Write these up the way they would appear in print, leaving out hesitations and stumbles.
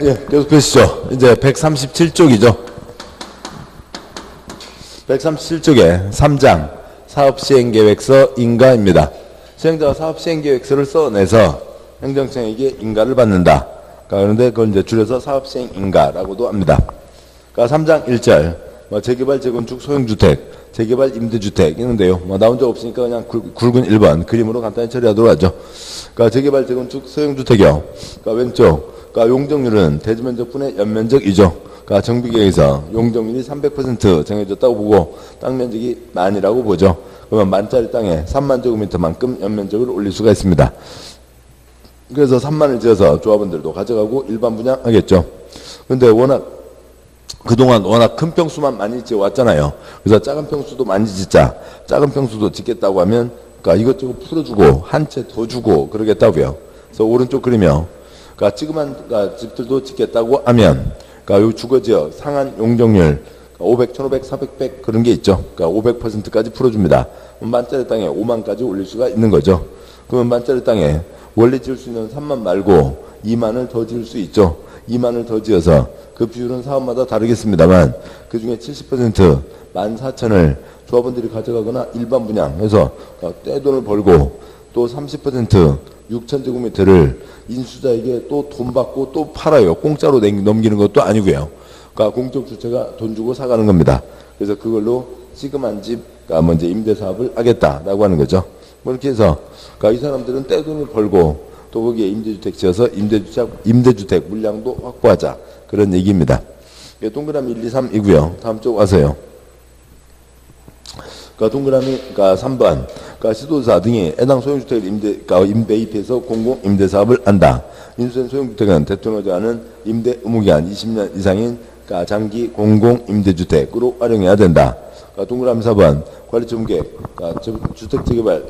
예, 계속 보시죠. 이제 137쪽이죠. 137쪽에 3장 사업시행계획서 인가입니다. 시행자가 사업시행계획서를 써내서 행정청에게 인가를 받는다. 그런데 그걸 이제 줄여서 사업시행인가라고도 합니다. 그러니까 3장 1절 재개발, 재건축, 소형주택, 재개발, 임대주택 있는데요. 나온 적 없으니까 그냥 굵은 1번 그림으로 간단히 처리하도록 하죠. 그러니까 재개발, 재건축, 소형주택이요. 그러니까 왼쪽, 그러니까 용적률은 대지면적분의 연면적이죠. 그러니까 정비계획에서 용적률이 300% 정해졌다고 보고 땅 면적이 만이라고 보죠. 그러면 만짜리 땅에 3만 제곱미터만큼 연면적을 올릴 수가 있습니다. 그래서 3만을 지어서 조합원들도 가져가고 일반 분양하겠죠. 근데 그동안 워낙 큰 평수만 많이 지어왔잖아요. 그래서 작은 평수도 많이 짓자. 작은 평수도 짓겠다고 하면, 그러니까 이것저것 풀어주고, 한 채 더 주고, 그러겠다고요. 그래서 오른쪽 그리며, 그러니까 찌그만 집들도 짓겠다고 하면, 그러니까 요 주거지역 상한 용적률, 500, 1500, 400, 100 그런 게 있죠. 그러니까 500%까지 풀어줍니다. 만짜리 땅에 5만까지 올릴 수가 있는 거죠. 그러면 만짜리 땅에 원래 지을 수 있는 3만 말고 2만을 더 지을 수 있죠. 2만을 더 지어서 그 비율은 사업마다 다르겠습니다만 그 중에 70% 14,000을 조합원들이 가져가거나 일반 분양해서 떼돈을 벌고 또 30% 6,000제곱미터를 인수자에게 또 돈 받고 또 팔아요. 공짜로 넘기는 것도 아니고요. 그러니까 공적 주체가 돈 주고 사가는 겁니다. 그래서 그걸로 시급한 집, 그러니까 먼저 임대사업을 하겠다라고 하는 거죠. 뭐 이렇게 해서 그러니까 이 사람들은 떼돈을 벌고 또 거기에 임대주택 지어서 임대주택 물량도 확보하자. 그런 얘기입니다. 동그라미 1, 2, 3이고요. 다음 쪽 와서요. 그러니까 동그라미, 그러니까 3번. 그러니까 시도사 등이 해당 소형주택을 매입해서 공공임대사업을 한다. 인수된 소형주택은 대통령이 하는 임대 의무기간 20년 이상인 그러니까 장기 공공임대주택으로 활용해야 된다. 그러니까 동그라미 4번. 관리처분계획, 그러니까 주택재개발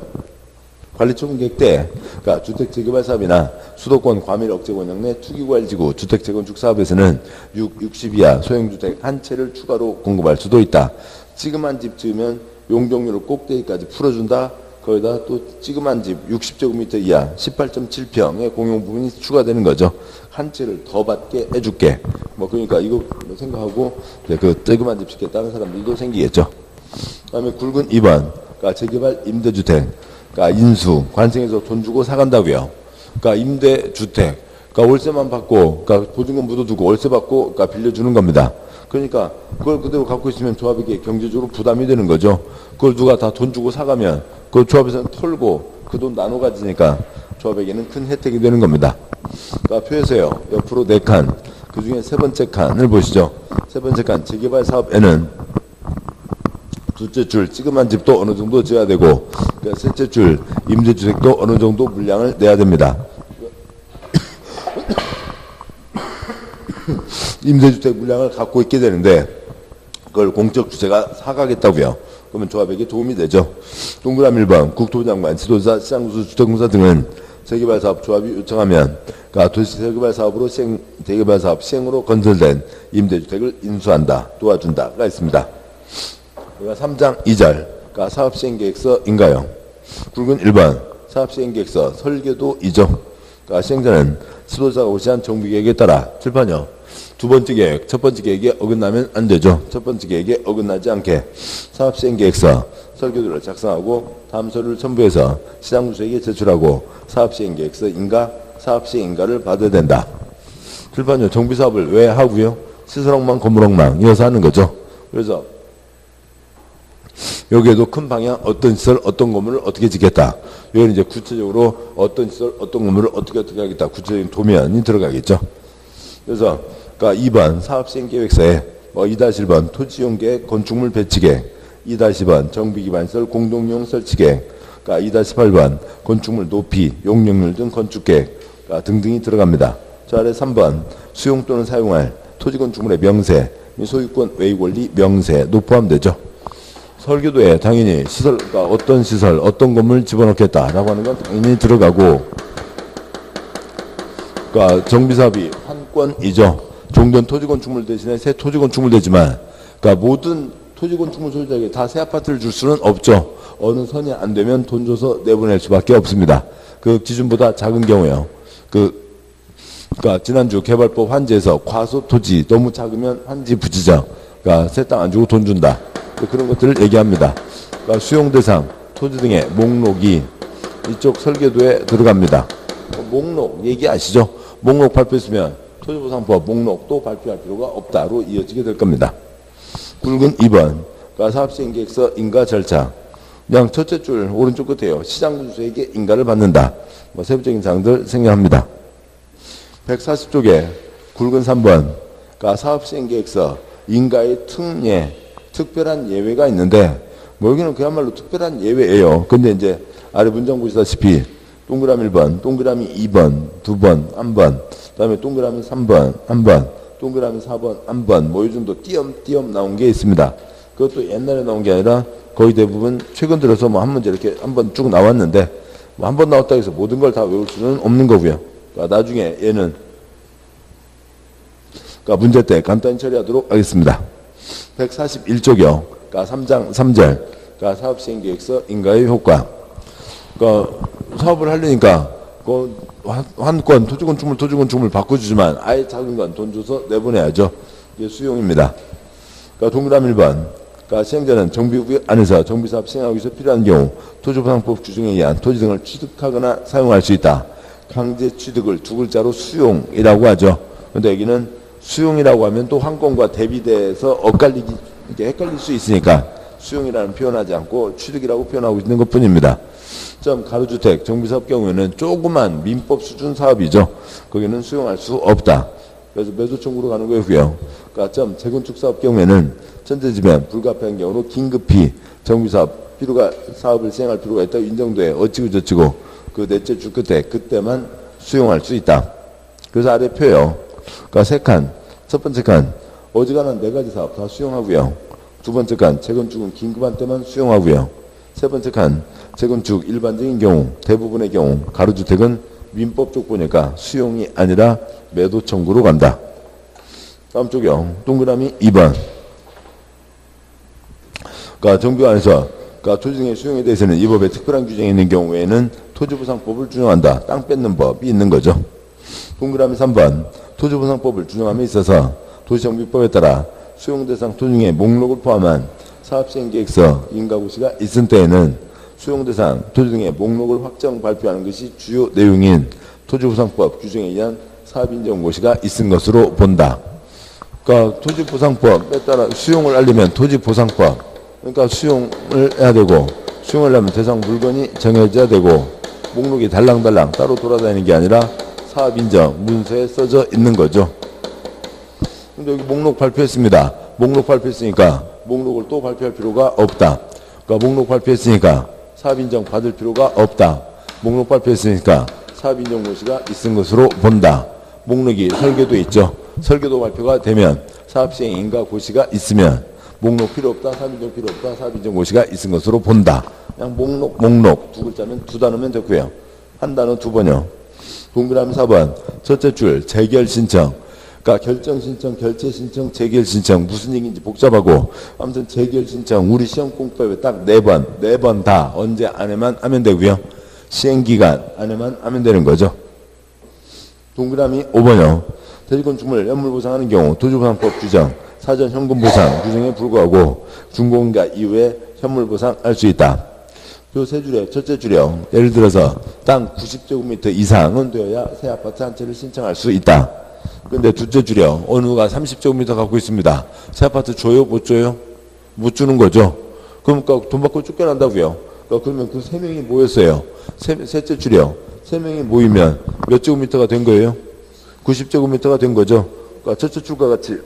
관리처분계획 때 그러니까 주택재개발 사업이나 수도권 과밀 억제 권역 내 투기과일지구 주택재건축 사업에서는 60 이하 소형주택 한 채를 추가로 공급할 수도 있다. 찌그만 집 지으면 용적률을 꼭대기까지 풀어준다. 거기다 또 찌그만 집 60제곱미터 이하 18.7평의 공용 부분이 추가되는 거죠. 한 채를 더 받게 해줄게. 뭐 그러니까 이거 생각하고 그 찌그만 집 짓겠다는 사람들도 생기겠죠. 그다음에 굵은 2번 그러니까 재개발 임대주택 그러니까 인수, 관청에서 돈 주고 사간다고요. 그러니까 임대주택, 그러니까 월세만 받고, 그러니까 보증금 묻어두고 월세 받고, 그러니까 빌려주는 겁니다. 그러니까 그걸 그대로 갖고 있으면 조합에게 경제적으로 부담이 되는 거죠. 그걸 누가 다 돈 주고 사가면 그걸 조합에서는 털고 그 돈 나눠 가지니까 조합에게는 큰 혜택이 되는 겁니다. 그러니까 표에서요, 옆으로 4칸, 그 중에 세 번째 칸을 보시죠. 세 번째 칸, 재개발 사업에는 둘째 줄 찌그만 집도 어느 정도 지어야 되고 그러니까 셋째 줄 임대주택도 어느 정도 물량을 내야 됩니다. 임대주택 물량을 갖고 있게 되는데 그걸 공적 주체가 사가겠다고요. 그러면 조합에게 도움이 되죠. 동그라미 1번 국토부장관, 지도자, 시장구수, 주택공사 등은 재개발 사업 조합이 요청하면 그러니까 도시 재개발 사업으로 재개발 사업 시행으로 건설된 임대주택을 인수한다, 도와준다가 있습니다. 그러니까 3장 2절, 그러니까 사업시행계획서 인가요. 굵은 1번, 사업시행계획서 설계도 2죠. 그러니까 시행자는 지도자가 고시한 정비계획에 따라 칠판요. 두 번째 계획, 첫 번째 계획에 어긋나면 안 되죠. 첫 번째 계획에 어긋나지 않게 사업시행계획서 설계도를 작성하고 다음 서류를 첨부해서 시장구수에게 제출하고 사업시행계획서 인가, 사업시행인가를 받아야 된다. 칠판요. 정비사업을 왜 하고요? 시설억망, 건물억망 이어서 하는 거죠. 그래서 여기에도 큰 방향 어떤 시설 어떤 건물을 어떻게 짓겠다. 여기는 이제 구체적으로 어떤 시설 어떤 건물을 어떻게 하겠다. 구체적인 도면이 들어가겠죠. 그래서 그러니까 2번 사업시행계획서에 2-1번 토지이용계획 건축물 배치계획 2-2번 정비기반시설 공동용 설치계획 그러니까 2-8번 건축물 높이 용적률 등 건축계획 그러니까 등등이 들어갑니다. 저 아래 3번 수용 또는 사용할 토지건축물의 명세 소유권 외유권리 명세도 포함되죠. 설계도에 당연히 시설, 그러니까 어떤 시설, 어떤 건물 집어넣겠다라고 하는 건 당연히 들어가고, 그러니까 정비사업이 한 건이죠. 종전 토지건축물 대신에 새 토지건축물 되지만, 그러니까 모든 토지건축물 소유자에게 다 새 아파트를 줄 수는 없죠. 어느 선이 안 되면 돈 줘서 내보낼 수밖에 없습니다. 그 기준보다 작은 경우요. 그러니까 지난주 개발법 환지에서 과소 토지 너무 작으면 환지 부지정, 그러니까 새 땅 안 주고 돈 준다. 그런 것들을 얘기합니다. 그러니까 수용 대상, 토지 등의 목록이 이쪽 설계도에 들어갑니다. 목록 얘기 아시죠? 목록 발표했으면 토지보상법 목록도 발표할 필요가 없다로 이어지게 될 겁니다. 굵은 2번, 그러니까 사업시행계획서 인가 절차. 그냥 첫째 줄 오른쪽 끝에요. 시장군수에게 인가를 받는다. 뭐 세부적인 사항들 생략합니다. 140쪽에 굵은 3번, 그러니까 사업시행계획서 인가의 특례, 특별한 예외가 있는데 뭐 여기는 그야말로 특별한 예외예요. 근데 이제 아래 문장 보시다시피 동그라미 1번, 동그라미 2번, 2번, 1번, 그 다음에 동그라미 3번, 1번, 동그라미 4번, 1번, 뭐 이 정도 띄엄띄엄 나온 게 있습니다. 그것도 옛날에 나온 게 아니라 거의 대부분 최근 들어서 뭐 한 문제 이렇게 한번 쭉 나왔는데 뭐 한 번 나왔다고 해서 모든 걸 다 외울 수는 없는 거고요. 그러니까 나중에 얘는 그러니까 문제 때 간단히 처리하도록 하겠습니다. 141쪽이요. 그러니까 3장 3절. 그러니까 사업시행계획서 인가의 효과. 그러니까 사업을 하려니까 그 한 건 토지건축물 바꿔주지만 아예 작은 건 돈 줘서 내보내야죠. 이게 수용입니다. 그러니까 동그라미 1번. 그러니까 시행자는 정비구역 안에서 정비사업 시행하기 위해서 필요한 경우 토지보상법 규정에 의한 토지 등을 취득하거나 사용할 수 있다. 강제 취득을 두 글자로 수용이라고 하죠. 근데 여기는 수용이라고 하면 또 환권과 대비돼서 이렇게 헷갈릴 수 있으니까 수용이라는 표현하지 않고 취득이라고 표현하고 있는 것 뿐입니다. 가로주택, 정비사업 경우에는 조그만 민법 수준 사업이죠. 거기는 수용할 수 없다. 그래서 매도 청구로 가는 거고요. 그러니까 재건축 사업 경우에는 천재지변, 불가피한 경우로 긴급히 정비사업 사업을 시행할 필요가 있다고 인정돼 어찌고 저찌고 그 넷째 줄 끝에 그때만 수용할 수 있다. 그래서 아래 표요. 그러니까 세 칸, 첫 번째 칸 어지간한 네 가지 사업 다 수용하고요. 두 번째 칸 재건축은 긴급한 때만 수용하고요. 세 번째 칸 재건축 일반적인 경우 대부분의 경우 가로주택은 민법 쪽 보니까 수용이 아니라 매도 청구로 간다. 다음 쪽이요. 동그라미 2번. 그러니까 정비 안에서 그러니까 토지 등의 수용에 대해서는 이 법에 특별한 규정이 있는 경우에는 토지보상법을 준용한다. 땅 뺏는 법이 있는 거죠. 동그라미 3번. 토지보상법을 준용함에 있어서 도시정비법에 따라 수용대상 토지 등의 목록을 포함한 사업시행계획서 인가고시가 있을 때에는 수용대상 토지 등의 목록을 확정 발표하는 것이 주요 내용인 토지보상법 규정에 의한 사업인정고시가 있은 것으로 본다. 그러니까 토지보상법에 따라 수용을 하려면 토지보상법, 그러니까 수용을 해야 되고 수용을 하려면 대상 물건이 정해져야 되고 목록이 달랑달랑 따로 돌아다니는 게 아니라 사업인정 문서에 써져 있는 거죠. 근데 여기 목록 발표했습니다. 목록 발표했으니까 목록을 또 발표할 필요가 없다. 그러니까 목록 발표했으니까 사업인정 받을 필요가 없다. 목록 발표했으니까 사업인정고시가 있은 것으로 본다. 목록이 설계도 있죠. 설계도 발표가 되면 사업시행 인가고시가 있으면 목록 필요 없다. 사업인정 필요 없다. 사업인정고시가 있은 것으로 본다. 그냥 목록 두 글자면 두 단어면 됐고요. 한 단어 두 번요. 동그라미 4번 첫째 줄 재결신청. 그러니까 결정신청, 결재신청, 재결신청 무슨 얘기인지 복잡하고 아무튼 재결신청 우리 시험공법에 딱 네 번 다 언제 안에만 하면 되고요. 시행기간 안에만 하면 되는 거죠. 동그라미 5번요. 토지건축물 현물보상하는 경우 토지보상법 규정 사전 현금보상 규정에 불구하고 준공인가 이후에 현물보상할 수 있다. 요 세 줄에 첫째 줄이요. 예를 들어서 땅 90제곱미터 이상은 되어야 새 아파트 한 채를 신청할 수 있다. 근데 둘째 줄이요. 어느 누가 30제곱미터 갖고 있습니다. 새 아파트 줘요? 못 줘요? 못 주는 거죠. 그러니까 돈 받고 쫓겨난다고요. 그러면 그 세 명이 모였어요. 셋째 줄이요. 세 명이 모이면 몇 제곱미터가 된 거예요? 90제곱미터가 된 거죠. 그러니까 첫째 줄과 같이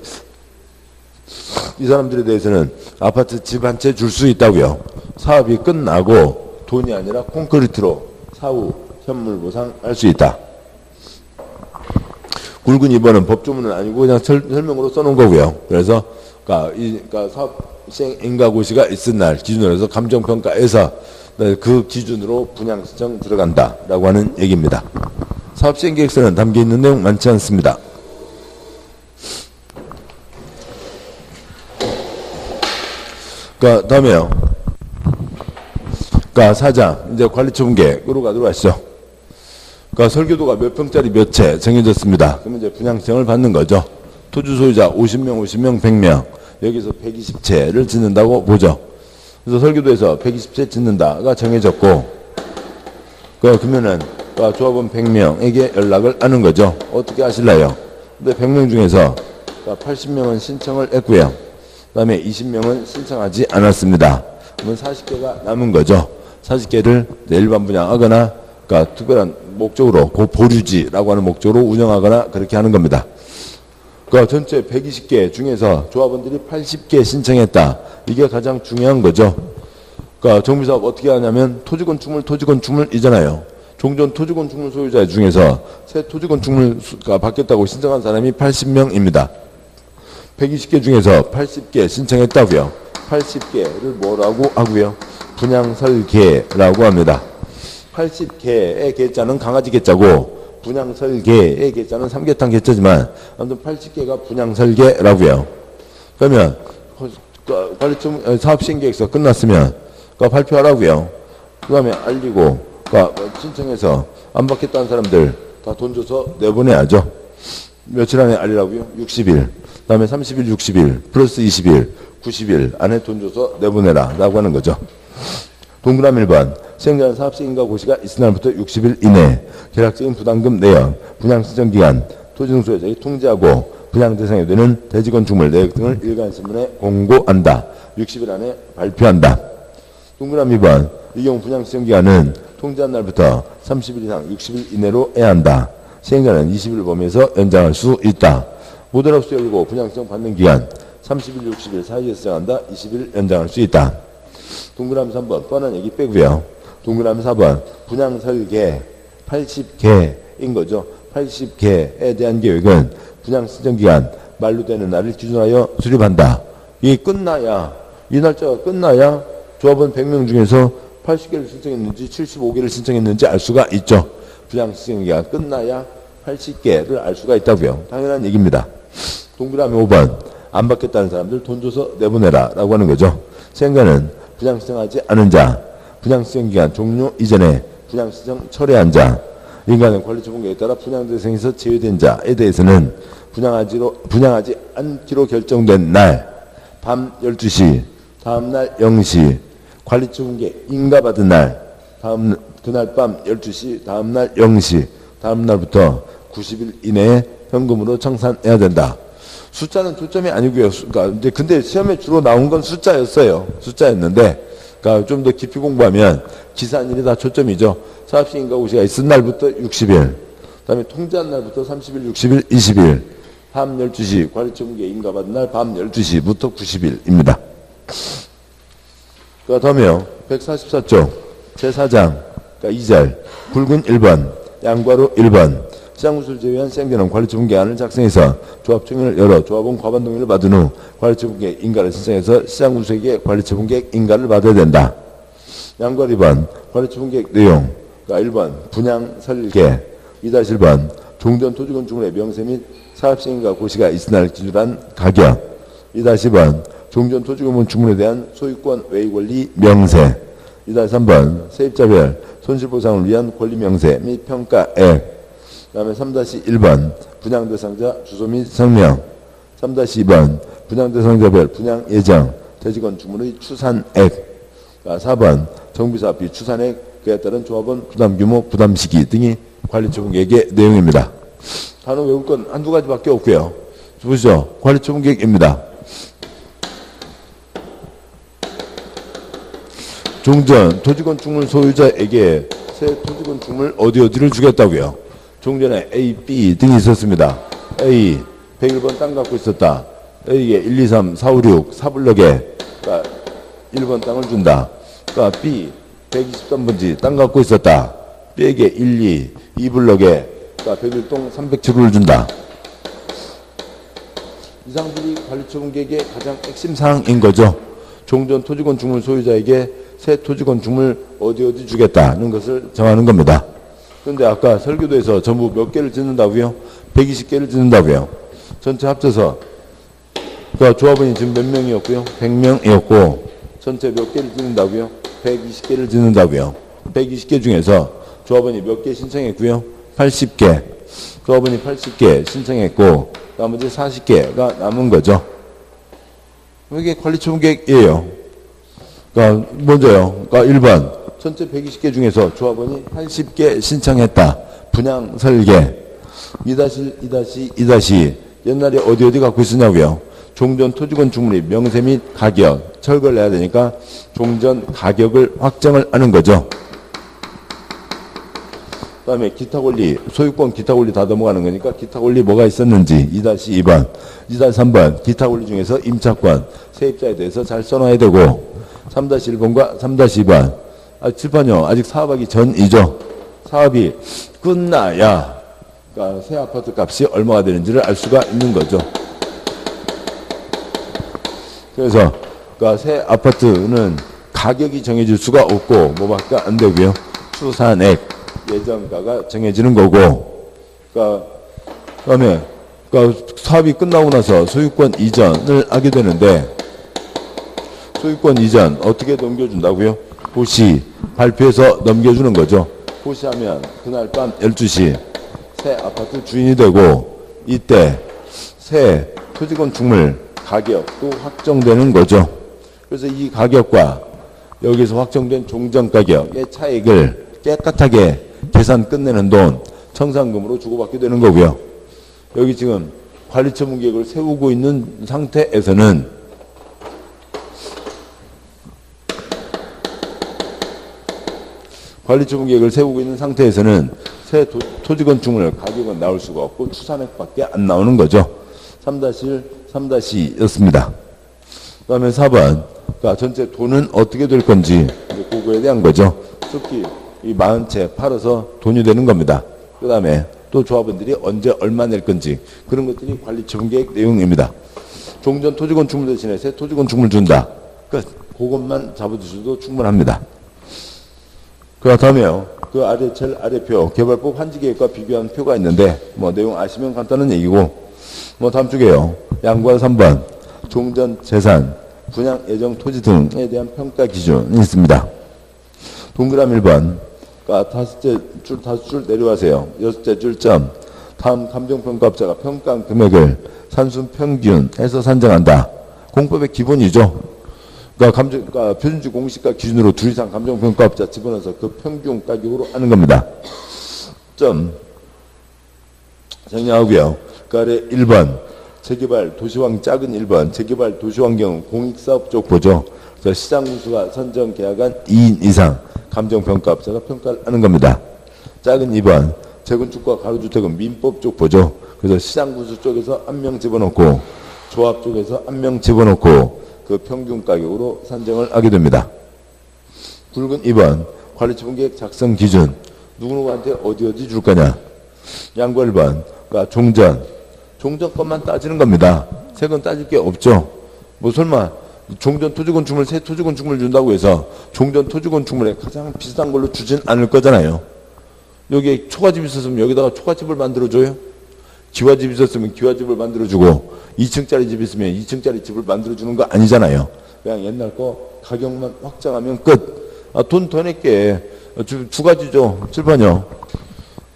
이 사람들에 대해서는 아파트 집 한 채 줄 수 있다고요. 사업이 끝나고 돈이 아니라 콘크리트로 사후 현물보상할 수 있다. 굵은 2번은 법조문은 아니고 그냥 설명으로 써놓은 거고요. 그래서 그러니까 사업 시행 인가고시가 있은 날 기준으로 해서 감정평가에서 그 기준으로 분양신청 들어간다라고 하는 얘기입니다. 사업 시행 계획서는 담겨 있는 내용 많지 않습니다. 그러니까 다음에요. 그러니까 4장 이제 관리처분 계획으로 가도록 하시죠. 그러니까 설계도가 몇 평짜리 몇 채 정해졌습니다. 그러면 이제 분양 신청을 받는 거죠. 토지 소유자 50명, 50명, 100명. 여기서 120채를 짓는다고 보죠. 그래서 설계도에서 120채 짓는다가 정해졌고, 그러면은 조합원 100명에게 연락을 하는 거죠. 어떻게 하실래요? 근데 100명 중에서 80명은 신청을 했고요. 그 다음에 20명은 신청하지 않았습니다. 그러면 40개가 남은 거죠. 40개를 일반 분양하거나, 그러니까 특별한 목적으로, 보류지라고 하는 목적으로 운영하거나 그렇게 하는 겁니다. 그러니까 전체 120개 중에서 조합원들이 80개 신청했다. 이게 가장 중요한 거죠. 그러니까 정비사업 어떻게 하냐면 토지건축물이잖아요. 종전 토지건축물 소유자 중에서 새 토지건축물가 받겠다고 신청한 사람이 80명입니다. 120개 중에서 80개 신청했다고요. 80개를 뭐라고 하고요? 분양설계라고 합니다. 80개의 개자는 강아지 개자고 분양설계의 개자는 삼계탕 개자지만 아무튼 80개가 분양설계라고요. 그러면 관리청 사업시행계획서 끝났으면 발표하라고요. 그 다음에 알리고 신청해서 안 받겠다는 사람들 다 돈 줘서 내보내야죠. 며칠 안에 알리라고요? 60일. 그 다음에 30일, 60일, 플러스 20일, 90일 안에 돈 줘서 내보내라 라고 하는 거죠. 동그라미 1번. 시행자는 사업시행인가 고시가 있을 날부터 60일 이내 계략적인 부담금 내역, 분양신청기간, 토지등 소유자에게 통지하고 분양 대상이 되는 대지건축물 내역 등을 일간신문에 공고한다. 60일 안에 발표한다. 동그라미 2번. 이 경우 분양신청기간은 통지한 날부터 30일 이상 60일 이내로 해야 한다. 시행자는 20일 범위에서 연장할 수 있다. 모든 업소 열고 분양신청 받는 기간 30일, 60일 사이에 시작한다. 20일 연장할 수 있다. 동그라미 3번. 뻔한 얘기 빼고요. 동그라미 4번. 분양설계 80개인 거죠. 80개에 대한 계획은 분양신청기간 만료되는 날을 기준하여 수립한다. 이게 끝나야, 이 날짜가 끝나야 조합원 100명 중에서 80개를 신청했는지 75개를 신청했는지 알 수가 있죠. 분양신청기간 끝나야 80개를 알 수가 있다고요. 당연한 얘기입니다. 동그라미 5번. 안 받겠다는 사람들 돈 줘서 내보내라 라고 하는 거죠. 시행자는 분양신청하지 않은 자, 분양신청기간 종료 이전에 분양신청 철회한 자, 인간의 관리처분계획에 따라 분양대상에서 제외된 자에 대해서는 분양하지 않기로 결정된 날 밤 12시, 다음날 0시, 관리처분계획 인가받은 날, 그날 밤 12시, 다음날 0시, 다음날부터 90일 이내에 현금으로 청산해야 된다. 숫자는 초점이 아니고요. 그러니까 근데 시험에 주로 나온 건 숫자였어요. 숫자였는데, 그러니까 좀 더 깊이 공부하면 기산일이 다 초점이죠. 사업시행인가 고시가 있은 날부터 60일, 그다음에 통지한 날부터 30일, 60일, 20일, 밤 12시, 관리처분계획 인가받은 날 밤 12시부터 90일입니다. 그 다음에요. 144쪽 제4장, 그러니까 2절, 굵은 1번, 양괄호 1번. 시장구수를 제외한 시행자는 관리처분계획안을 작성해서 조합총회를 열어 조합원 과반 동의를 받은 후 관리처분계획 인가를 신청해서 시장구수에게 관리처분계획 인가를 받아야 된다. 양괄 2번 관리처분계획 내용. 그러니까 1번 분양 설계, 2-1번 종전 토지건축물의 명세 및 사업시행인가 고시가 있을 날 기준한 가격, 2-2번 종전 토지건축물에 대한 소유권 외의 명세, 2-3번 세입자별 손실보상을 위한 권리 명세 및 평가액, 그 다음에 3-1번 분양대상자 주소 및 성명, 3-2번 분양대상자별 분양 예정, 대지건축물의 추산액, 4번 정비사업비 추산액, 그에 따른 조합원 부담규모, 부담시기 등이 관리처분계획의 내용입니다. 단어 외울 건 한두 가지밖에 없고요. 보시죠. 관리처분계획입니다. 종전 토지건축물 소유자에게 새 토지건축물 어디를 주겠다고요. 종전에 A, B 등이 있었습니다. A 101번 땅 갖고 있었다. A에 1, 2, 3, 4, 5, 6 4블럭에 그러니까 1번 땅을 준다. 그러니까 B 123번지 땅 갖고 있었다. B에게 1, 2 블럭에 그러니까 101동 307호를 준다. 이상들이 관리처분계획의 가장 핵심 사항인 거죠. 종전 토지건축물 소유자에게 새 토지건축물 어디 주겠다는 것을 정하는 겁니다. 그런데 아까 설계도에서 전부 몇 개를 짓는다고요? 120개를 짓는다고요. 전체 합쳐서 그러니까 조합원이 지금 몇 명이었고요? 100명이었고 전체 몇 개를 짓는다고요? 120개를 짓는다고요. 120개 중에서 조합원이 몇 개 신청했고요? 80개. 조합원이 80개 신청했고 나머지 40개가 남은 거죠. 이게 관리처분 계획이에요. 그러니까 먼저요. 그러니까 1번 전체 120개 중에서 조합원이 80개 신청했다. 분양 설계 2-1-2- 옛날에 어디 갖고 있었냐고요. 종전 토지권 주물이 명세 및 가격 철거를 해야 되니까 종전 가격을 확정을 하는 거죠. 그 다음에 기타 권리, 소유권 기타 권리 다 넘어가는 거니까 기타 권리 뭐가 있었는지 2-2번, 2-3번 기타 권리 중에서 임차권, 세입자에 대해서 잘 써놔야 되고 3-1번과 3-2번 칠판요. 아직 사업하기 전이죠. 사업이 끝나야 그러니까 새 아파트 값이 얼마가 되는지를 알 수가 있는 거죠. 그래서 그러니까 새 아파트는 가격이 정해질 수가 없고 뭐밖에 안 되고요. 추산액, 예정가가 정해지는 거고 그다음에 그러니까 사업이 끝나고 나서 소유권 이전을 하게 되는데 소유권 이전 어떻게 넘겨준다고요? 고시 발표해서 넘겨주는 거죠. 고시하면 그날 밤 12시 새 아파트 주인이 되고 이때 새 토지권 주물 가격도 확정되는 거죠. 그래서 이 가격과 여기서 확정된 종전 가격의 차익을 깨끗하게 계산 끝내는 돈 청산금으로 주고받게 되는 거고요. 여기 지금 관리처분 계획을 세우고 있는 상태에서는 새 토지권 주물 가격은 나올 수가 없고 추산액밖에 안 나오는 거죠. 3-1, 3-2였습니다. 그 다음에 4번 그러니까 전체 돈은 어떻게 될 건지 그거에 대한 거죠. 특히 이 40채 팔아서 돈이 되는 겁니다. 그 다음에 또 조합원들이 언제 얼마 낼 건지 그런 것들이 관리처분 계획 내용입니다. 종전 토지권 주물 대신에 새 토지권 주물 준다. 끝. 그것만 잡아주셔도 충분합니다. 그 다음에요. 그 아래 제일 아래 표 개발법 환지계획과 비교한 표가 있는데 뭐 내용 아시면 간단한 얘기고 뭐 다음 쪽에요. 양과 3번 종전 재산 분양 예정 토지 등에 대한 평가 기준이 있습니다. 동그라미 1번 그러니까 다섯 줄 내려가세요. 6째 줄점 다음 감정평가업자가 평가한 금액을 산순 평균해서 산정한다. 공법의 기본이죠. 그러니까 표준지 공시가 기준으로 둘 이상 감정평가업자 집어넣어서 그 평균 가격으로 하는 겁니다. 점 정리하고요. 그 아래 1번 재개발 도시환 작은 1번 재개발 도시환경 공익사업 쪽 보죠. 그래서 시장군수가 선정 계약한 2인 이상 감정평가업자가 평가를 하는 겁니다. 작은 2번 재건축과 가로주택은 민법 쪽 보죠. 그래서 시장군수 쪽에서 한 명 집어넣고 조합 쪽에서 한 명 집어넣고 그 평균 가격으로 산정을 하게 됩니다. 굵은 2번 관리처분계획 작성 기준 누구누구한테 어디 줄 거냐. 양과 1번 그러니까 종전 것만 따지는 겁니다. 새 건 따질 게 없죠. 뭐 설마 종전 토지권 주물 새 토지권 주물 준다고 해서 종전 토지권 주물에 가장 비싼 걸로 주진 않을 거잖아요. 여기에 초가집 있었으면 여기다가 초가집을 만들어줘요. 기와집 있었으면 기와집을 만들어주고 2층짜리 집 있으면 2층짜리 집을 만들어주는 거 아니잖아요. 그냥 옛날 거 가격만 확정하면 끝. 돈 더 낼게. 두 가지죠. 칠판요.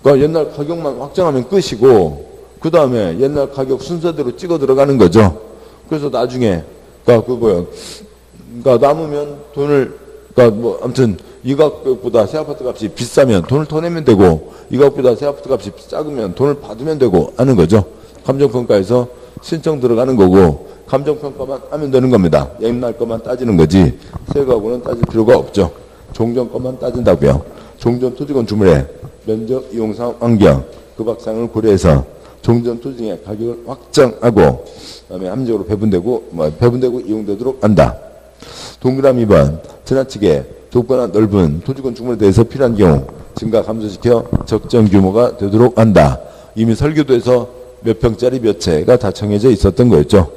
그러니까 옛날 가격만 확정하면 끝이고 그 다음에 옛날 가격 순서대로 찍어 들어가는 거죠. 그래서 나중에 그러니까 남으면 돈을 그러니까 뭐 아무튼 이 가격보다 새 아파트 값이 비싸면 돈을 더 내면 되고 이 가격보다 새 아파트 값이 작으면 돈을 받으면 되고 하는 거죠. 감정평가에서 신청 들어가는 거고 감정평가만 하면 되는 겁니다. 옛날 것만 따지는 거지 새 거하고는 따질 필요가 없죠. 종전 것만 따진다고요. 종전 토지권 주물의 면적 이용상 환경 그 박상을 고려해서 종전 토지의 가격을 확정하고 그다음에 합리적으로 배분되고 이용되도록 한다. 동그라미 2번 지나치게 좁거나 넓은 토지권 주물에 대해서 필요한 경우 증가 감소시켜 적정 규모가 되도록 한다. 이미 설계도에서 몇 평짜리 몇 채가 다 정해져 있었던 거였죠.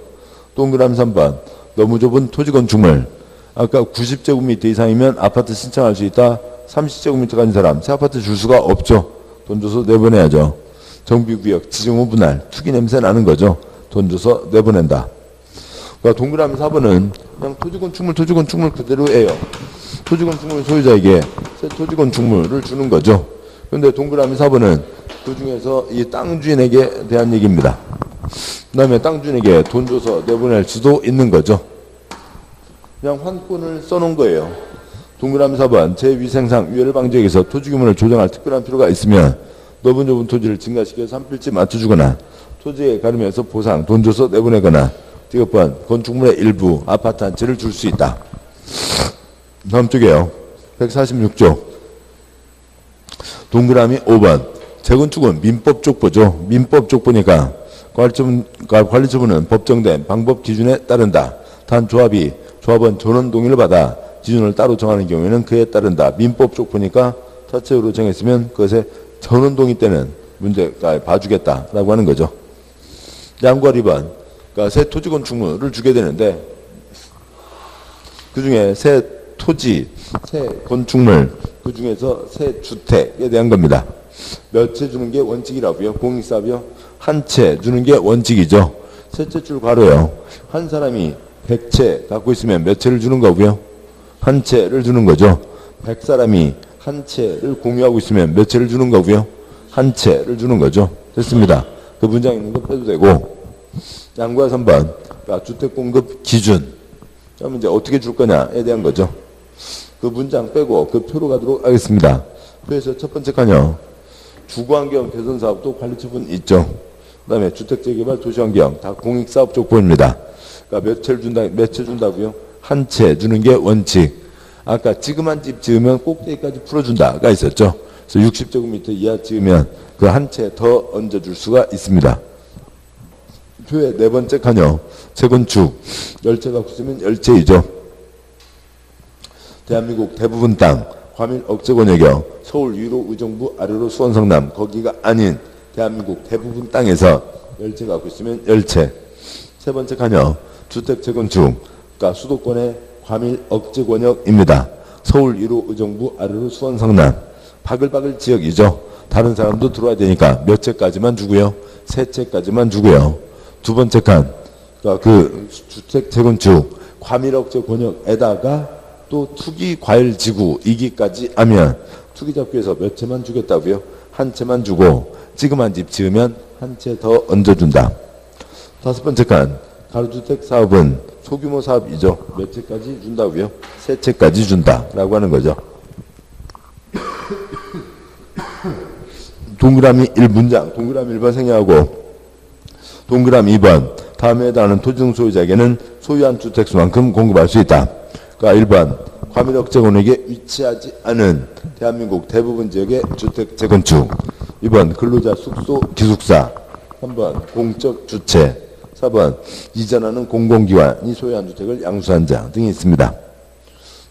동그라미 3번 너무 좁은 토지권 주물 아까 90제곱미터 이상이면 아파트 신청할 수 있다. 30제곱미터 가진 사람 새 아파트 줄 수가 없죠. 돈 줘서 내보내야죠. 정비구역 지정후 분할 투기 냄새 나는 거죠. 돈 줘서 내보낸다. 그러니까 동그라미 4번은 그냥 토지권 축물 그대로예요. 토지권 축물 소유자에게 새 토지권 축물을 주는 거죠. 근데 동그라미 4번은 그 중에서 이 땅 주인에게 대한 얘기입니다. 그 다음에 땅 주인에게 돈 줘서 내보낼 수도 있는 거죠. 그냥 환권을 써놓은 거예요. 동그라미 4번 제 위생상 위해를 방지하기 위해서 토지 규모를 조정할 특별한 필요가 있으면 넓은 좁은 토지를 증가시켜서 한 필지 맞춰주거나 토지에 가름해서 보상, 돈 줘서 내보내거나 디귿번 건축물의 일부, 아파트 한 채를 줄 수 있다. 다음 쪽이에요. 146조. 동그라미 5번. 재건축은 민법 족보죠. 민법 족보니까 관리처분은 법정된 방법 기준에 따른다. 단 조합은 전원 동의를 받아 기준을 따로 정하는 경우에는 그에 따른다. 민법 족보니까 자체로 정했으면 그것에 전원 동의 때는 문제가 봐주겠다라고 하는 거죠. 양과 2번. 그러니까 새 토지 건축물을 주게 되는데 그 중에 새 토지, 새 건축물, 그 중에서 새 주택에 대한 겁니다. 몇 채 주는 게 원칙이라고요? 공익사업이요? 한 채 주는 게 원칙이죠. 셋째 줄 괄호요. 한 사람이 100채 갖고 있으면 몇 채를 주는 거고요? 한 채를 주는 거죠. 100사람이 한 채를 공유하고 있으면 몇 채를 주는 거고요? 한 채를 주는 거죠. 됐습니다. 그 문장 있는 거 빼도 되고. 양과 3번. 그러니까 주택 공급 기준. 그러면 이제 어떻게 줄 거냐에 대한 거죠. 그 문장 빼고 그 표로 가도록 하겠습니다. 표에서 첫 번째 칸이요. 주거환경 개선 사업도 관리처분 있죠. 그 다음에 주택재개발 도시환경 다 공익사업 족보입니다. 그러니까 몇 채 준다고요? 한 채 주는 게 원칙. 아까 지금한 집 지으면 꼭대기까지 풀어준다가 있었죠. 그래서 60제곱미터 이하 지으면 그 한 채 더 얹어줄 수가 있습니다. 표의 네 번째 칸이요. 재건축 10채 갖고 있으면 10채이죠. 대한민국 대부분 땅 과밀 억제 권역이요. 서울 위로 의정부 아래로 수원 성남 거기가 아닌 대한민국 대부분 땅에서 10채 갖고 있으면 10채. 세 번째 칸이요. 주택 재건축 그러니까 수도권의 과밀 억제 권역입니다. 서울 위로 의정부 아래로 수원 성남 바글바글 지역이죠. 다른 사람도 들어와야 되니까 몇 채까지만 주고요. 세 채까지만 주고요. 두 번째 칸 그러니까 그 주택 재건축 과밀 억제 권역에다가 또 투기 과일 지구 2기까지 하면 투기 잡기 위해서 몇 채만 주겠다고요? 한 채만 주고 지금한 집 지으면 한 채 더 얹어준다. 다섯 번째 칸 가로주택 사업은 소규모 사업이죠. 몇 채까지 준다고요? 세 채까지 준다라고 하는 거죠. 동그라미 1문장 동그라미 1번 생략하고 동그라미 2번 다음에 해당하는 토지등 소유자에게는 소유한 주택수만큼 공급할 수 있다. 그러니까 1번 과밀 억제 권역에 위치하지 않은 대한민국 대부분 지역의 주택 재건축 2번 근로자 숙소 기숙사 3번 공적 주체 4번 이전하는 공공기관이 소유한 주택을 양수한 자 등이 있습니다.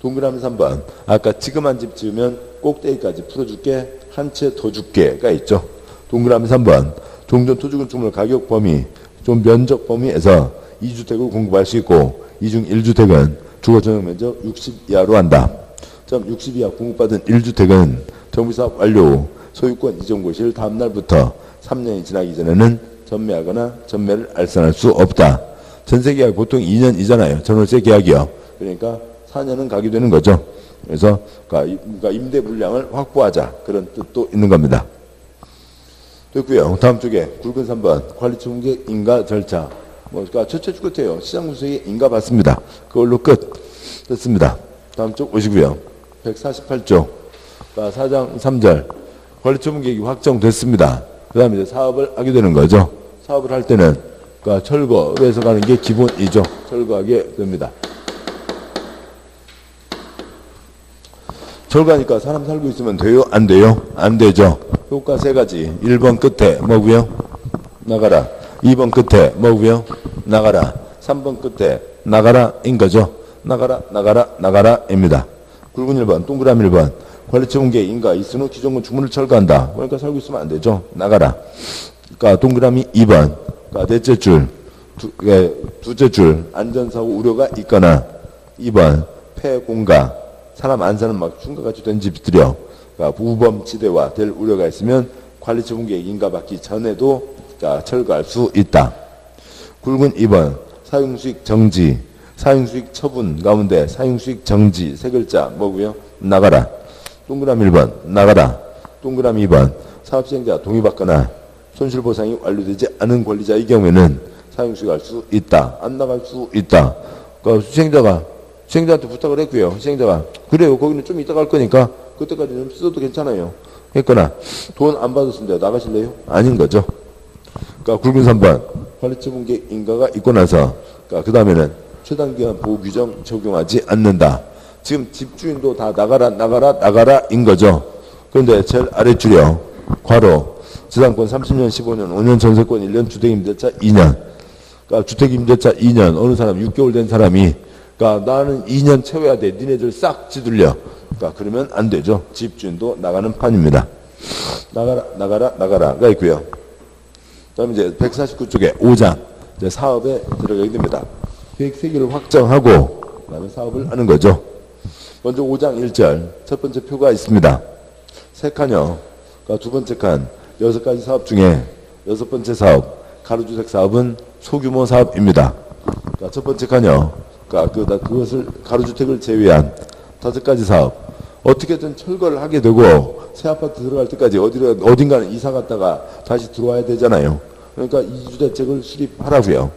동그라미 3번 아까 지금한 집 지으면 꼭대기까지 풀어줄게 한 채 더 줄게가 있죠. 동그라미 3번 종전 토지건축물 가격 범위 좀 면적 범위에서 2주택을 공급할 수 있고 이 중 1주택은 주거 전용 면적 60 이하로 한다. 60 이하 공급받은 1주택은 정비사업 완료 후 소유권 이전 고시를 다음 날부터 3년이 지나기 전에는 전매하거나 전매를 알선할 수 없다. 전세 계약 보통 2년이잖아요. 전월세 계약이요. 그러니까 4년은 가게 되는 거죠. 그래서 그러니까 임대 물량을 확보하자 그런 뜻도 있는 겁니다. 됐고요. 다음 쪽에 굵은 3번 관리처분계획 인가 절차 그러니까 첫째 주 끝이에요. 시장구석에 인가 받습니다. 그걸로 끝 됐습니다. 다음 쪽 오시고요. 148조 그러니까 4장 3절 관리처분계획이 확정됐습니다. 그 다음에 이제 사업을 하게 되는 거죠. 사업을 할 때는 그러니까 철거로 해서 가는 게 기본이죠. 철거하게 됩니다. 철거하니까 사람 살고 있으면 돼요? 안 돼요? 안 되죠. 효과 세 가지. 1번 끝에 뭐고요? 나가라. 2번 끝에 뭐고요? 나가라. 3번 끝에 나가라인 거죠. 나가라입니다. 굵은 1번, 동그라미 1번. 관리처분계획 인가 있은 후 기존 건축물을 철거한다. 그러니까 살고 있으면 안 되죠. 나가라. 그러니까 동그라미 2번. 그러니까 넷째 줄, 두째 줄 안전사고 우려가 있거나 2번 폐공가 사람 안 사는 막 흉가같이 된 집들이요. 그러니까 우범지대화 될 우려가 있으면 관리처분계획 인가받기 전에도 철거할 수 있다. 굵은 2번 사용수익 정지 사용수익 처분 가운데 사용수익 정지 세 글자 뭐고요? 나가라. 동그라미 1번 나가라. 동그라미 2번 사업시행자 동의받거나 손실보상이 완료되지 않은 권리자의 경우에는 사용수가 할 수 있다. 안 나갈 수 있다. 그러니까 시행자한테 부탁을 했고요. 시행자가 그래요. 거기는 좀 이따 갈 거니까 그때까지는 써도 괜찮아요. 했거나 돈 안 받았습니다. 나가실래요? 아닌 거죠. 그러니까 굵은 3번 관리처분계획 인가가 있고 나서 그 다음에는 최단기간 보호 규정 적용하지 않는다. 지금 집주인도 다 나가라 인 거죠. 그런데 제일 아래줄이요. 괄호 지상권 30년 15년 5년 전세권 1년 주택임대차 2년. 그러니까 주택임대차 2년 어느 사람 6개월 된 사람이 그러니까 나는 2년 채워야 돼. 니네들 싹 지들려. 그러니까 그러면 안 되죠. 집주인도 나가는 판입니다. 나가라가 있고요. 그다음에 이제 149쪽에 5장 이제 사업에 들어가게 됩니다. 계획 세계를 확정하고 그다음에 사업을 하는 거죠. 먼저 5장 1절 첫 번째 표가 있습니다. 세 칸이요. 그러니까 두 번째 칸 6가지 사업 중에 6번째 사업 가로주택 사업은 소규모 사업입니다. 그러니까 첫 번째 칸이요. 그러니까 그것을 가로주택을 제외한 5가지 사업 어떻게든 철거를 하게 되고 새 아파트 들어갈 때까지 어딘가는 이사 갔다가 다시 들어와야 되잖아요. 그러니까 이주대책을 수립하라고요.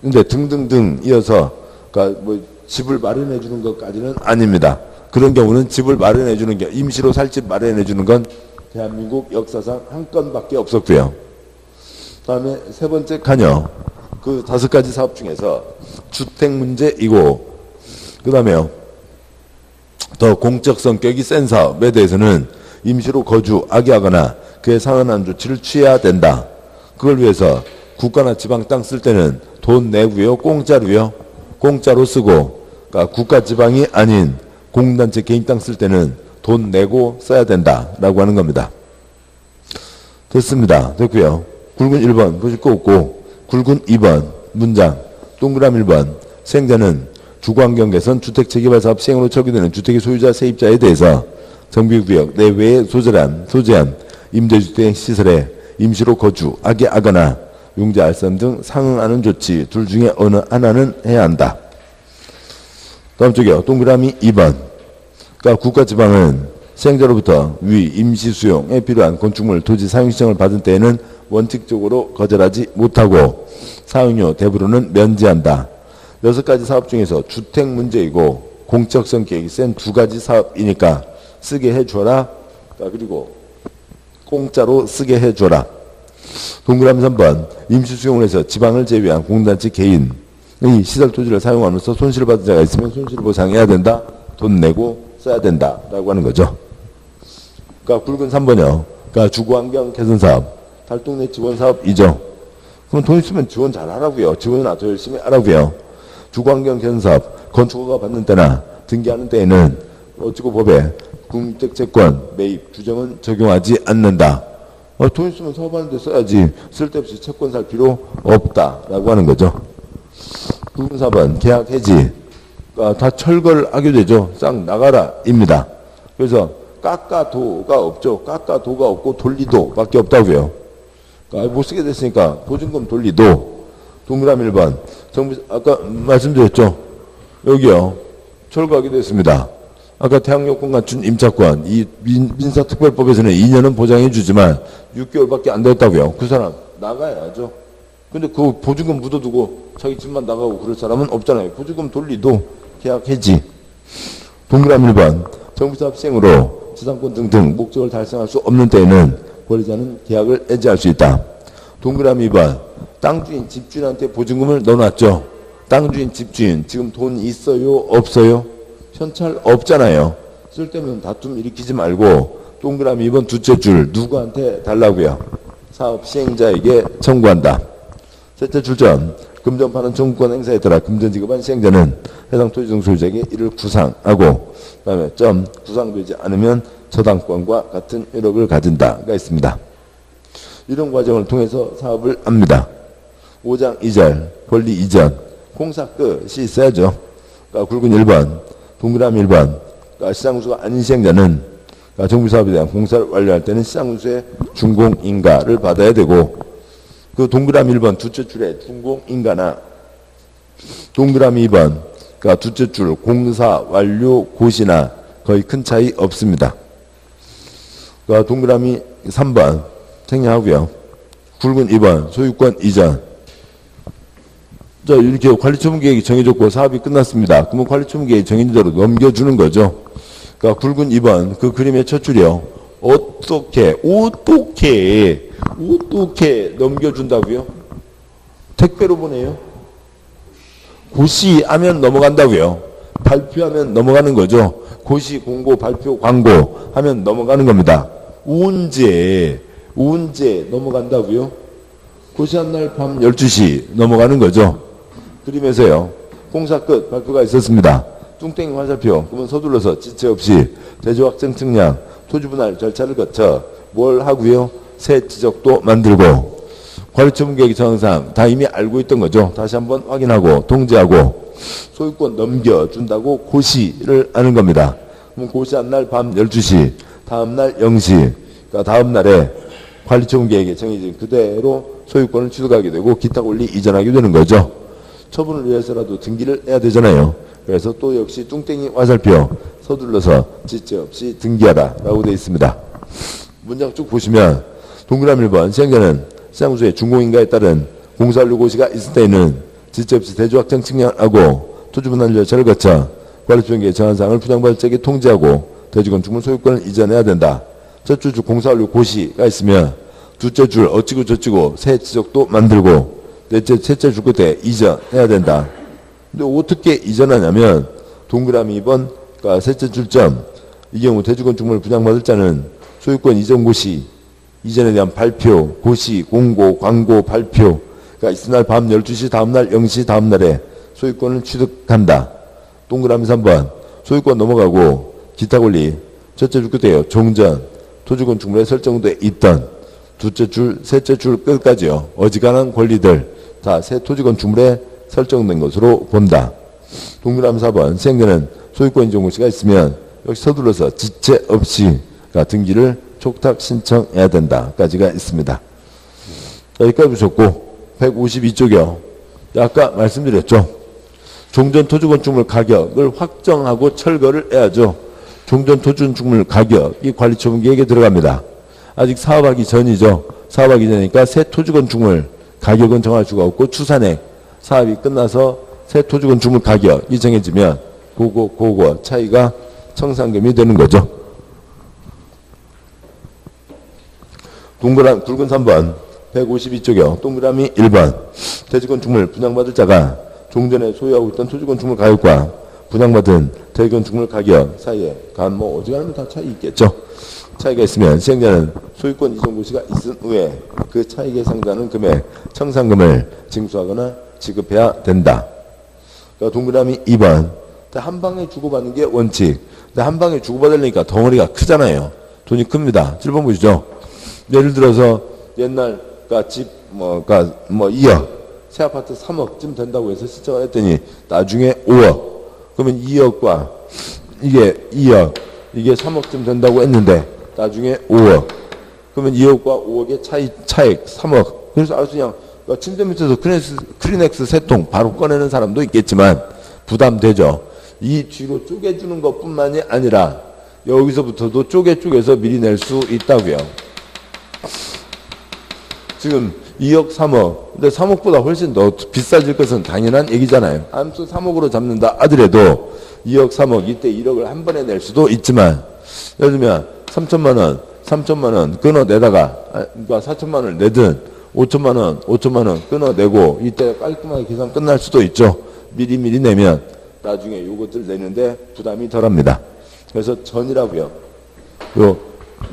근데 등등등 이어서 그러니까 뭐 집을 마련해 주는 것까지는 아닙니다. 그런 경우는 집을 마련해 주는 게 임시로 살 집 마련해 주는 건 대한민국 역사상 한 건밖에 없었고요. 그다음에 세 번째 칸이요. 그 5가지 사업 중에서 주택 문제이고 그다음에요. 더 공적 성격이 센 사업에 대해서는 임시로 거주하게 그에 상응한 조치를 취해야 된다. 그걸 위해서 국가나 지방 땅 쓸 때는 돈 내고요. 공짜로 쓰고 그러니까 국가 지방이 아닌 공단체 개인 땅 쓸 때는 돈 내고 써야 된다라고 하는 겁니다. 됐습니다. 됐고요. 굵은 1번 보실 거 없고 굵은 2번 문장 동그라미 1번 시행자는 주거환경 개선 주택재개발 사업 시행으로 처리되는 주택의 소유자 세입자에 대해서 정비구역 내외에 소재한 임대주택 시설에 임시로 거주하게 하거나 용자 알선 등 상응하는 조치 둘 중에 어느 하나는 해야 한다. 다음 쪽이요. 동그라미 2번 그러니까 국가지방은 시행자로부터 위 임시 수용에 필요한 건축물 토지 사용 신청을 받은 때에는 원칙적으로 거절하지 못하고 사용료 대부분은 면제한다. 6가지 사업 중에서 주택 문제이고 공적 성격이 센 2가지 사업이니까 쓰게 해줘라. 그리고 공짜로 쓰게 해줘라. 동그라미 3번 임시 수용을 해서 지방을 제외한 공단체 개인의 시설 토지를 사용하면서 손실받은 자가 있으면 손실보상해야 된다. 돈 내고 써야 된다. 라고 하는 거죠. 그러니까 굵은 3번이요. 그러니까 주거환경 개선 사업 달동 내 지원 사업이죠. 그럼 돈 있으면 지원 잘 하라고요. 지원이나 더 열심히 하라고요. 주거환경 개선 사업 건축허가 받는 때나 등기하는 때에는 어찌고 법에 국민주택채권 매입 규정은 적용하지 않는다. 돈 있으면 사업하는 데 써야지 쓸데없이 채권 살 필요 없다라고 하는 거죠. 4번 계약 해지 다 철거를 하게 되죠. 싹 나가라입니다. 그래서 깎아도가 없죠. 깎아도가 없고 돌리도밖에 없다고요. 못 쓰게 됐으니까 보증금 돌리도. 동그라미 1번 정부 아까 말씀드렸죠. 여기요. 철거하게 됐습니다. 아까 태양요건 갖춘 임차권 이 민사특별법에서는 2년은 보장해 주지만 6개월밖에 안 됐다고요. 그 사람 나가야죠. 근데 그 보증금 묻어두고 자기 집만 나가고 그럴 사람은 없잖아요. 보증금 돌리도 계약 해지. 동그라미 1번 정부사업 시행으로 지상권 등등 목적을 달성할 수 없는 때에는 권리자는 계약을 해지할 수 있다. 동그라미 2번 땅주인 집주인한테 보증금을 넣어놨죠. 땅주인 집주인 지금 돈 있어요 없어요? 현찰 없잖아요. 쓸데없는 다툼 일으키지 말고 동그라미 2번 두째 줄 누구한테 달라고요? 사업 시행자에게 청구한다. 셋째 줄점 금전판은 청구권 행사에 따라 금전 지급한 시행자는 해당 토지등 소유자에게 이를 구상하고 그다음에 구상되지 않으면 저당권과 같은 효력을 가진다가 있습니다. 이런 과정을 통해서 사업을 합니다. 5장 2절 권리 이전 공사 끝이 있어야죠. 그러니까 굵은 1번 동그라미 1번 그러니까 시장군수가 아닌 시행자는 그러니까 정부사업에 대한 공사를 완료할 때는 시장군수의 준공인가를 받아야 되고 그 동그라미 1번 두째 줄에 준공인가나 동그라미 2번 그러니까 두째 줄 공사 완료 고시나 거의 큰 차이 없습니다. 그러니까 동그라미 3번 생략하고요. 굵은 2번 소유권 이전. 자, 이렇게 관리처분 계획이 정해졌고 사업이 끝났습니다. 그러면 관리처분 계획이 정해진 대로 넘겨주는 거죠. 그러니까 굵은 2번 그 그림의 첫 줄이요. 어떻게 넘겨준다고요? 택배로 보내요. 고시하면 넘어간다고요. 발표하면 넘어가는 거죠. 고시, 공고, 발표, 광고 하면 넘어가는 겁니다. 언제 넘어간다고요? 고시한 날 밤 12시 넘어가는 거죠. 그림에서요. 공사 끝 발표가 있었습니다. 뚱땡이 화살표. 그러면 서둘러서 지체 없이 대조확정 측량, 토지 분할 절차를 거쳐 뭘 하고요? 새 지적도 만들고 관리처분 계획 정황상 다 이미 알고 있던 거죠. 다시 한번 확인하고 통지하고 소유권 넘겨준다고 고시를 하는 겁니다. 그럼 고시한 날 밤 12시, 다음날 0시, 그러니까 다음날에 관리처분 계획에 정해진 그대로 소유권을 취득하게 되고 기타 권리 이전하게 되는 거죠. 처분을 위해서라도 등기를 해야 되잖아요. 그래서 또 역시 뚱땡이 화살표 서둘러서 지체 없이 등기하라 라고 되어 있습니다. 문장 쭉 보시면 동그라미 1번 시행자는 시장소의 준공인가에 따른 공사완료 고시가 있을 때에는 지체 없이 대조확정 측량하고 토지분할 절차를 거쳐 관리처분 계획 정한사항을 분양받을 적에 통지하고 대지건축물 소유권을 이전해야 된다. 첫 줄 공사완료 고시가 있으면 둘째 줄 어찌고 저찌고 새 지적도 만들고 셋째 줄 끝에 이전해야 된다. 근데 어떻게 이전하냐면 동그라미 2번 그러니까 셋째 줄점 이 경우 대지건축물 분양받을 자는 소유권 이전 고시 이전에 대한 발표, 고시, 공고, 광고, 발표가 있을 날 밤 12시 다음날 0시 다음날에 소유권을 취득한다. 동그라미 3번 소유권 넘어가고 기타 권리 첫째 줄 끝에요. 종전 토지건축물에 설정돼 있던 둘째 줄, 셋째 줄 끝까지요. 어지간한 권리들 다 새 토지건축물에 설정된 것으로 본다. 동그라미 4번 시행자는 소유권 인정 고시가 있으면 역시 서둘러서 지체 없이 등기를 촉탁 신청해야 된다까지가 있습니다. 여기까지 보셨고 152쪽이요. 아까 말씀드렸죠. 종전 토지건축물 가격을 확정하고 철거를 해야죠. 종전 토지건축물 가격이 관리처분 계획에 들어갑니다. 아직 사업하기 전이죠. 사업하기 전이니까 새 토지건축물 가격은 정할 수가 없고 추산액 사업이 끝나서 새 토지건축물 가격이 정해지면 그거 차이가 청산금이 되는 거죠. 굵은 3번 152쪽이요. 동그라미 1번 대지건축물 분양받을 자가 종전에 소유하고 있던 토지건축물 가격과 분양받은 대지건축물 가격 사이에 어지간하면 다 차이 있겠죠. 차이가 있으면 시행자는 소유권 이전 고시가 있은 후에 그 차익에 상당하는 금액 청산금을 징수하거나 지급해야 된다. 그러니까 동그라미 2번 한 방에 주고받는 게 원칙. 근데 한 방에 주고받으려니까 덩어리가 크잖아요. 돈이 큽니다. 7번 보시죠. 예를 들어서 옛날 집 2억 새 아파트 3억쯤 된다고 해서 신청을 했더니 나중에 5억 그러면 2억과 이게 2억 이게 3억쯤 된다고 했는데 나중에 5억 그러면 2억과 5억의 차익 3억. 그래서 아주 그냥 침대 밑에서 크리넥스 3통 바로 꺼내는 사람도 있겠지만 부담되죠. 이 뒤로 쪼개주는 것뿐만이 아니라 여기서부터도 쪼개서 미리 낼 수 있다고요. 지금 2억 3억 근데 3억보다 훨씬 더 비싸질 것은 당연한 얘기잖아요. 암수 3억으로 잡는다 하더라도 2억 3억 이때 1억을 한 번에 낼 수도 있지만 예를 들면 3천만 원 끊어내다가 그러니까 4천만 원을 내든 5천만 원 끊어내고 이때 깔끔하게 계산 끝날 수도 있죠. 미리 내면 나중에 요것들 내는데 부담이 덜합니다. 그래서 전이라고요. 요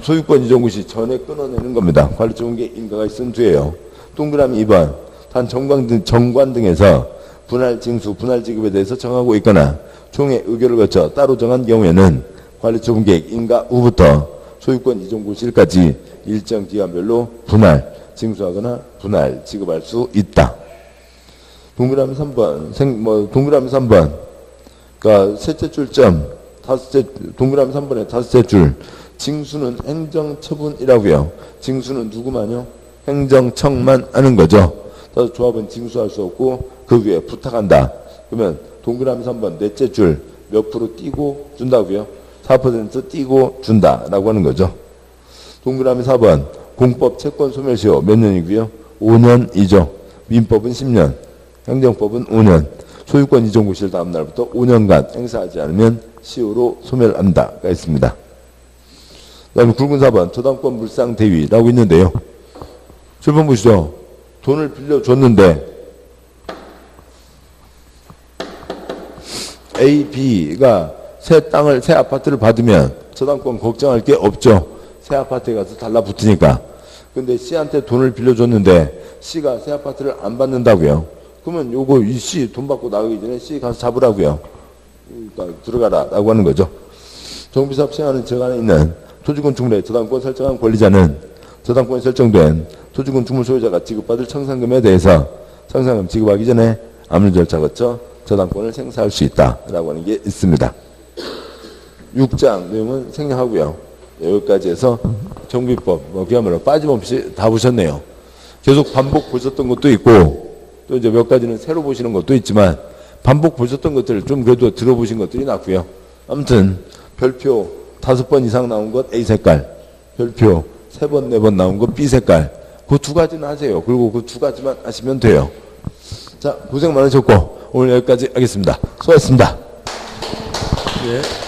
소유권 이전 고시 전에 끊어내는 겁니다. 관리처분 계획 인가가 있은 뒤에요. 동그라미 2번 단 정관 등에서 분할 징수, 분할 지급에 대해서 정하고 있거나 총회 의결을 거쳐 따로 정한 경우에는 관리처분 계획 인가 후부터 소유권 이전 고시일까지 일정 기간별로 분할 징수하거나 분할 지급할 수 있다. 동그라미 3번 동그라미 3번 그러니까 셋째 줄점 동그라미 3번의 다섯째 줄 징수는 행정처분이라고요. 징수는 누구만요? 행정청만 하는 거죠. 따라서 조합은 징수할 수 없고 그 위에 부탁한다. 그러면 동그라미 3번 넷째 줄 몇 프로 띄고 준다고요? 4% 띄고 준다라고 하는 거죠. 동그라미 4번. 공법 채권 소멸시효 몇 년이고요? 5년이죠. 민법은 10년. 행정법은 5년. 소유권 이전 고시를 다음 날부터 5년간 행사하지 않으면 시효로 소멸한다가 있습니다. 그다음에 굵은 4번. 저당권 물상 대위라고 있는데요. 7번 보시죠. 돈을 빌려줬는데 A, B가 새 땅을, 새 아파트를 받으면 저당권 걱정할 게 없죠. 새 아파트에 가서 달라붙으니까. 근데 C한테 돈을 빌려줬는데 C가 새 아파트를 안 받는다고요. 그러면 요거 이 C 돈 받고 나가기 전에 C 가서 잡으라고요. 그러니까 들어가라 라고 하는 거죠. 정비사업 시행하는 정안에 있는 토지건축물의 저당권 설정한 권리자는 저당권이 설정된 토지건축물 소유자가 지급받을 청산금에 대해서 청산금 지급하기 전에 압류 절차 거쳐 저당권을 생사할 수 있다라고 하는 게 있습니다. 6장 내용은 생략하고요. 여기까지 해서 정비법 그야말로 빠짐없이 다 보셨네요. 계속 반복 보셨던 것도 있고 또 이제 몇 가지는 새로 보시는 것도 있지만 반복 보셨던 것들을 좀 그래도 들어보신 것들이 낫고요. 아무튼 별표 5번 이상 나온 것 A 색깔, 별표 3번, 4번 나온 것 B 색깔, 그 두 가지는 하세요. 그리고 그 두 가지만 하시면 돼요. 자, 고생 많으셨고 오늘 여기까지 하겠습니다. 수고하셨습니다. 예.